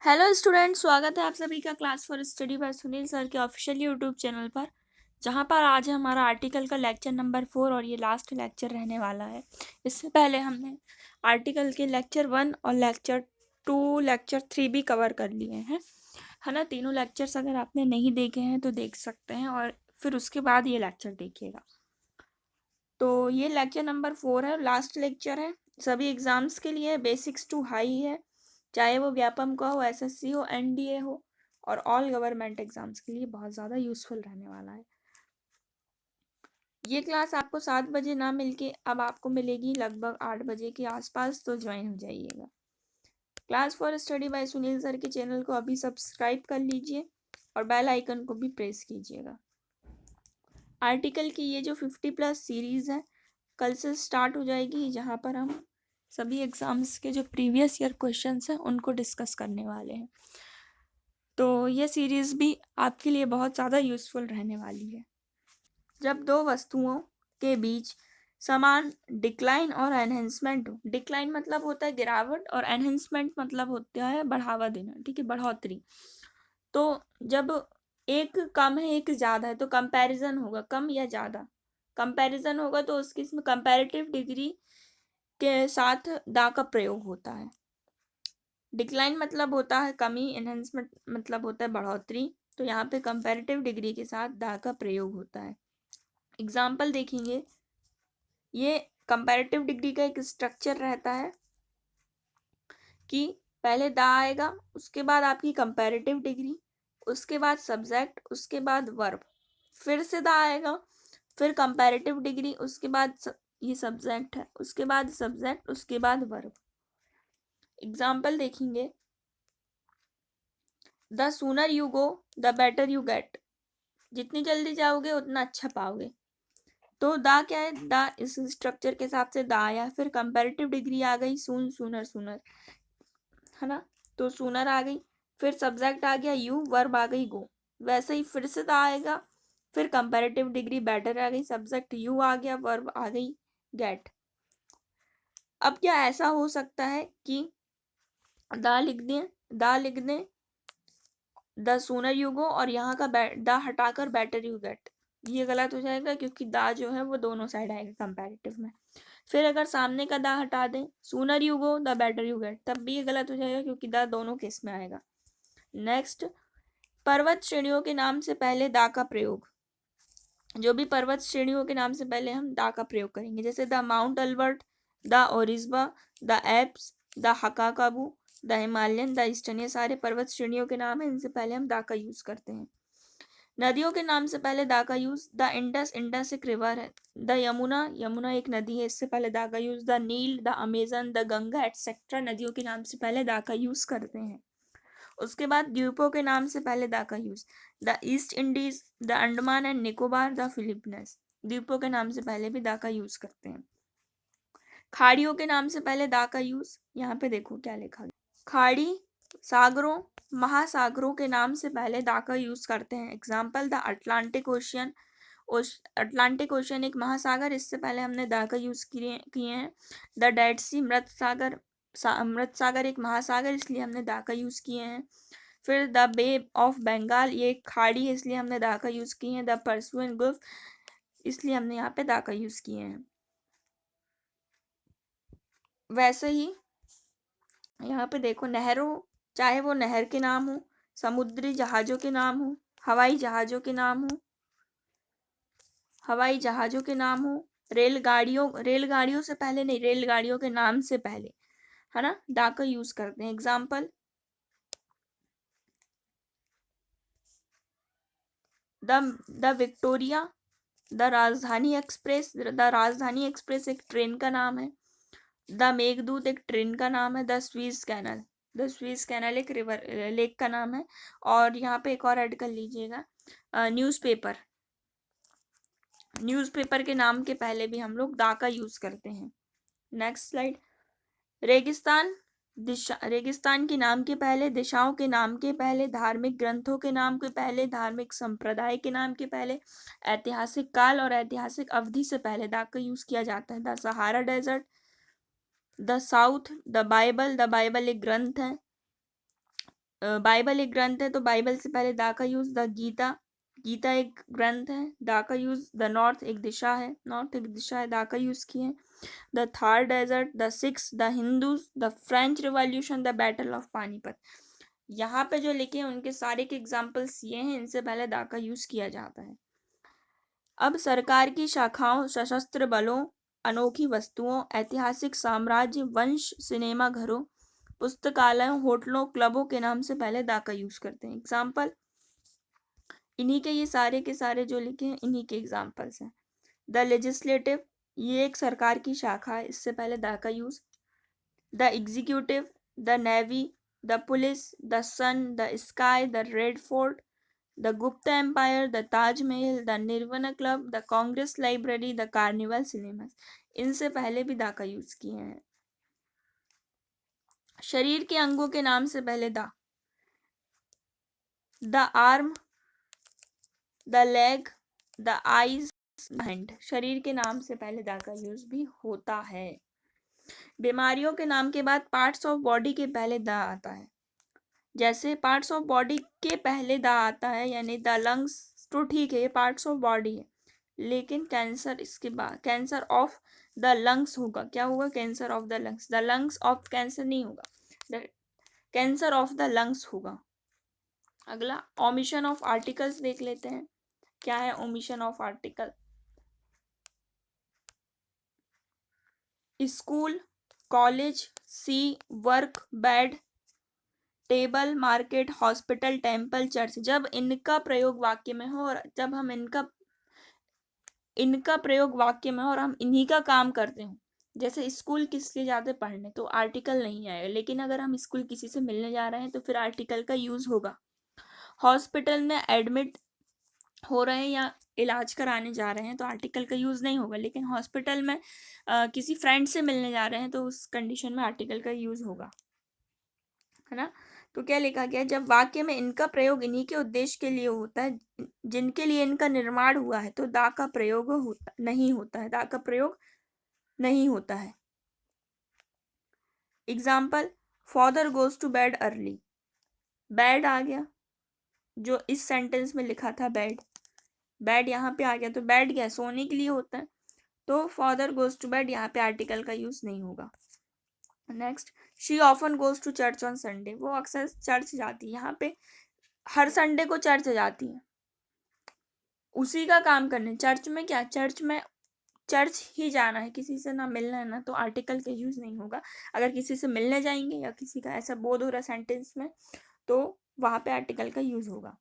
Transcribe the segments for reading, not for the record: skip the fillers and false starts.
Hello student, स्वागत है आप सभी का class for study bye Sunil sir के ऑफिशियल यूट्यूब चैनल पर, जहां पर आज हमारा आर्टिकल का लेक्चर नंबर 4 और ये लास्ट लेक्चर रहने वाला है। इससे पहले हमने आर्टिकल के लेक्चर 1 और लेक्चर 2 लेक्चर 3 भी कवर कर लिए हैं, है ना। तीनों लेक्चर्स अगर आपने नहीं देखे हैं तो देख सकते हैं और फिर उसके बाद ये लेक्चर देखिएगा। तो ये लेक्चर नंबर 4 है, लास्ट लेक्चर है। सभी एग्जाम्स के लिए बेसिक्स टू हाई है, चाहे वो व्यापम का हो, एसएससी हो, एनडीए हो, और ऑल गवर्नमेंट एग्जाम्स के लिए बहुत ज़्यादा यूजफुल रहने वाला है। ये क्लास आपको 7 बजे ना मिलके अब आपको मिलेगी लगभग 8 बजे के आसपास, तो ज्वाइन हो जाइएगा। Class for study bye Sunil sir के चैनल को अभी सब्सक्राइब कर लीजिए और बेल आइकन को भी प्रेस कीजिएगा। आर्टिकल की ये जो 50+ सीरीज़ है कल से स्टार्ट हो जाएगी, जहाँ पर हम सभी एग्ज़ाम्स के जो प्रीवियस ईयर क्वेश्चंस हैं उनको डिस्कस करने वाले हैं। तो ये सीरीज़ भी आपके लिए बहुत ज़्यादा यूज़फुल रहने वाली है। जब दो वस्तुओं के बीच समान डिक्लाइन और एनहेंसमेंट हो, डिक्लाइन मतलब होता है गिरावट और एनहेंसमेंट मतलब होता है बढ़ावा देना, ठीक है, बढ़ोतरी। तो जब एक कम है एक ज़्यादा है तो कंपैरिजन होगा, कम या ज़्यादा कंपैरिजन होगा, तो उसकी इसमें कंपैरेटिव डिग्री के साथ दा का प्रयोग होता है। डिक्लाइन मतलब होता है कमी, एनहेंसमेंट मतलब होता है बढ़ोतरी, तो यहाँ पे कंपैरेटिव डिग्री के साथ दा का प्रयोग होता है। एग्जाम्पल देखेंगे, ये कंपैरेटिव डिग्री का एक स्ट्रक्चर रहता है कि पहले दा आएगा, उसके बाद आपकी कंपैरेटिव डिग्री, उसके बाद सब्जेक्ट, उसके बाद वर्ब, फिर से दा आएगा, फिर कंपैरेटिव डिग्री, उसके बाद ये सब्जेक्ट है, उसके बाद सब्जेक्ट, उसके बाद वर्ब। एग्जाम्पल देखेंगे, the sooner you go the better you get, जितनी जल्दी जाओगे उतना अच्छा पाओगे। तो दा क्या है, दा इस स्ट्रक्चर के हिसाब से दा आया, फिर कंपैरेटिव डिग्री आ गई सून, सूनर, सूनर, है ना, तो सूनर आ गई, फिर सब्जेक्ट आ गया यू, वर्ब आ गई गो। वैसे ही फिर से दा आएगा, फिर कंपैरेटिव डिग्री बेटर आ गई, सब्जेक्ट यू आ गया, वर्ब आ गई गेट। अब क्या ऐसा हो सकता है कि दा लिख दें द सूनर यू गो और यहाँ का दा हटाकर बेटर यू गेट, ये गलत हो जाएगा क्योंकि दा जो है वो दोनों साइड आएगा कंपैरेटिव में। फिर अगर सामने का दा हटा दें, sooner you go the better you get, तब भी ये गलत हो जाएगा क्योंकि दा दोनों केस में आएगा। नेक्स्ट, पर्वत श्रेणियों के नाम से पहले दा का प्रयोग। जो भी पर्वत श्रेणियों के नाम से पहले हम दा का प्रयोग करेंगे, जैसे द माउंट अल्बर्ट, द ओरिस्बा, द एप्स, द हकाकाबू, द हिमालयन, द ईस्टर्न, ये सारे पर्वत श्रेणियों के नाम हैं, इनसे पहले हम दा का यूज करते हैं। नदियों के नाम से पहले दा का यूज, द इंडस, इंडस एक रिवर है, द यमुना, यमुना एक नदी है, इससे पहले दा का use, the Nile, the Amazon, the Ganga etcetera, नदियों के नाम से पहले दा का यूज करते हैं। उसके बाद द्वीपों के नाम से पहले दा का use, the east Indies, the Andaman and Nicobar, the Philippines, द्वीपों के नाम से पहले भी दा का यूज करते हैं। खाड़ियों के नाम से पहले दा का यूज, यहाँ पे देखो क्या लिखा गया, खाड़ी सागरों, महासागरों के नाम से पहले दा का यूज करते हैं। Example, the Atlantic ocean, Atlantic ocean एक महासागर, इससे पहले हमने दा का यूज किए हैं। द डेड सी, मृत सागर, मृत सागर एक महासागर, इसलिए हमने दा का यूज किए हैं। फिर द बे ऑफ बंगाल, ये एक खाड़ी है, इसलिए हमने दा का यूज किए हैं। द पर्सियन गल्फ, इसलिए हमने यहाँ पे दा का यूज किए हैं। वैसे ही यहाँ पे देखो, नहरों, चाहे वो नहर के नाम हो, समुद्री जहाजों के नाम हो, हवाई जहाजों के नाम हो, हवाई जहाजों के नाम हो, रेलगाड़ियों से पहले नहीं, रेलगाड़ियों के नाम से पहले, है ना, दा का यूज करते हैं। एग्जाम्पल, द विक्टोरिया, द राजधानी एक्सप्रेस, द राजधानी एक्सप्रेस एक ट्रेन का नाम है। द मेघदूत एक ट्रेन का नाम है। द स्वीज कैनल, द स्वीज कैनल एक रिवर लेक का नाम है। और यहाँ पे एक और ऐड कर लीजिएगा, न्यूज़पेपर, न्यूज़पेपर के नाम के पहले भी हम लोग दा का यूज करते हैं। नेक्स्ट स्लाइड, रेगिस्तान, रेगिस्तान के नाम के पहले, दिशाओं के नाम के पहले, धार्मिक ग्रंथों के नाम के पहले, धार्मिक संप्रदाय के नाम के पहले, ऐतिहासिक काल और ऐतिहासिक अवधि से पहले दा का यूज किया जाता है। The Sahara desert, the south, the Bible एक ग्रंथ है, बाइबल एक ग्रंथ है, तो बाइबल से पहले दा का यूज द गीता, गीता एक ग्रंथ है, दा का यूज द नॉर्थ एक दिशा है, नॉर्थ एक दिशा है, दा का यूज किए। The Thar desert, the Sikhs, the Hindus, the French revolution, the battle of Panipat. यहाँ पे जो लिखे हैं उनके सारे के एग्जाम्पल्स ये हैं, इनसे पहले दा का यूज किया जाता है। अब सरकार की शाखाओं, सशस्त्र बलों, अनोखी वस्तुओं, ऐतिहासिक साम्राज्य, वंश, सिनेमा घरों, पुस्तकालयों, होटलों, क्लबों के नाम से पहले दा का यूज करते हैं। एग्जाम्पल इन्हीं के, ये सारे के सारे जो लिखे हैं इन्हीं के एग्जाम्पल्स हैं। द लेजिस्लेटिव, ये एक सरकार की शाखा है, इससे पहले दा का use. The executive, the navy, the police, the sun, the sky, the Red Fort, the Gupta empire, the Taj Mahal, the Nirvana club, the Congress library, the Carnival cinemas, इनसे पहले भी दा का यूज किए हैं। शरीर के अंगों के नाम से पहले the arm, the leg, the eyes, the hand, शरीर के नाम से पहले दा का यूज भी होता है। बीमारियों के नाम के बाद पार्ट्स ऑफ बॉडी के पहले द आता है। जैसे पार्ट्स ऑफ बॉडी के पहले दा आता है, यानी द लंग्स, तो ठीक है ये पार्ट्स ऑफ बॉडी है, लेकिन कैंसर इसके बाद कैंसर ऑफ द लंग्स होगा। क्या होगा? Cancer of the lungs. The lungs of cancer नहीं होगा, the cancer of the lungs होगा। अगला ओमिशन ऑफ आर्टिकल्स देख लेते हैं। क्या है omission of article? School, college, sea, work, bed, table, market, hospital, temple, church. जब इनका प्रयोग वाक्य में हो और जब हम इनका प्रयोग वाक्य में हो और हम इन्हीं का काम करते हो, जैसे स्कूल किस लिए जाते पढ़ने, तो आर्टिकल नहीं आएगा। लेकिन अगर हम स्कूल किसी से मिलने जा रहे हैं तो फिर आर्टिकल का यूज होगा। हॉस्पिटल में एडमिट हो रहे हैं या इलाज कराने जा रहे हैं तो आर्टिकल का यूज नहीं होगा। लेकिन हॉस्पिटल में किसी फ्रेंड से मिलने जा रहे हैं तो उस कंडीशन में आर्टिकल का यूज होगा, है ना। तो क्या लिखा गया? जब वाक्य में इनका प्रयोग इन्हीं के उद्देश्य के लिए होता है जिनके लिए इनका निर्माण हुआ है, तो दा का प्रयोग नहीं होता है, दा का प्रयोग नहीं होता है। Example, father goes to bed early, bed आ गया, जो इस सेंटेंस में लिखा था बेड, बेड यहाँ पे आ गया, तो बेड क्या सोने के लिए होता है, तो फादर गोज टू बेड, यहाँ पे आर्टिकल का यूज नहीं होगा। Next, she often goes to church on Sunday, वो अक्सर चर्च जाती है, यहाँ पे हर संडे को चर्च जाती है, उसी का काम करने। चर्च में क्या, चर्च ही जाना है, किसी से ना मिलना है ना, तो आर्टिकल का यूज नहीं होगा। अगर किसी से मिलने जाएंगे या किसी का ऐसा बोध हो रहा सेंटेंस में, तो वहां पे आर्टिकल का यूज होगा।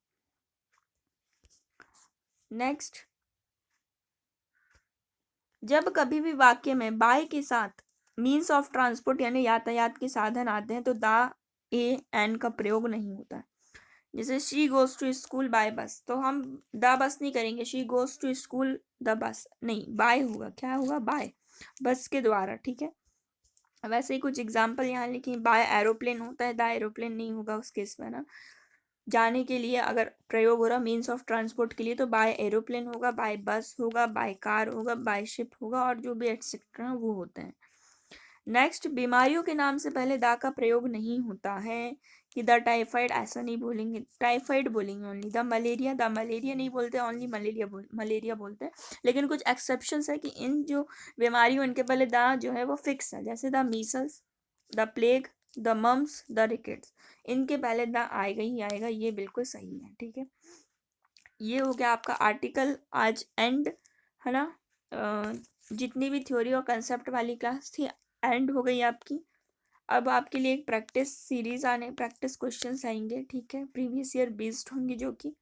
नेक्स्ट, जब कभी भी वाक्य में बाय के साथ मीन्स ऑफ ट्रांसपोर्ट यानी यातायात के साधन आते हैं तो दा ए एन का प्रयोग नहीं होता है। जैसे she goes to school by bus, तो हम द बस नहीं करेंगे, she goes to school the bus नहीं, बाय होगा। क्या होगा? बाय, बस के द्वारा, ठीक है। वैसे ही कुछ एग्जाम्पल यहाँ लिखे, बाय एरोप्लेन होता है, द एरोप्लेन नहीं होगा उस केस में ना। जाने के लिए अगर प्रयोग हो रहा मीन्स ऑफ ट्रांसपोर्ट के लिए, तो बाय एरोप्लेन होगा, बाय बस होगा, बाय कार होगा, बाय शिप होगा, और जो भी एक्सेट्रा वो होते हैं। नेक्स्ट, बीमारियों के नाम से पहले दा का प्रयोग नहीं होता है, कि द टाइफाइड ऐसा नहीं बोलेंगे, टाइफाइड बोलेंगे ओनली। द मलेरिया नहीं बोलते, ओनली मलेरिया बोलते हैं। लेकिन कुछ एक्सेप्शंस है कि इन जो बीमारियों इनके पहले दा जो है वो फिक्स है, जैसे the measles, the plague, the mumps, the rickets, इनके पहले दा आएगा ही आएगा, ये बिल्कुल सही है, ठीक है। ये हो गया आपका आर्टिकल आज एंड, है ना। जितनी भी थ्योरी और कंसेप्ट वाली क्लास थी एंड हो गई आपकी। अब आपके लिए एक प्रैक्टिस सीरीज प्रैक्टिस क्वेश्चंस आएंगे, ठीक है, प्रीवियस ईयर बेस्ड होंगे, जो कि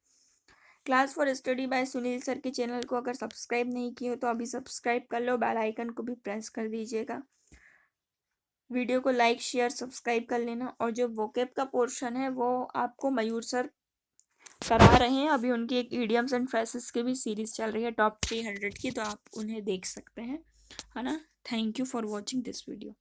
class for study bye Sunil sir के चैनल को अगर सब्सक्राइब नहीं किए हो तो अभी सब्सक्राइब कर लो, बेल आइकन को भी प्रेस कर दीजिएगा, वीडियो को लाइक शेयर सब्सक्राइब कर लेना। और जो वोकेब का पोर्शन है वो आपको मयूर सर करा रहे हैं, अभी उनकी एक इडियम्स एंड फ्रेसेस की भी सीरीज चल रही है टॉप 300 की, तो आप उन्हें देख सकते हैं, है ना। Thank you for watching this video.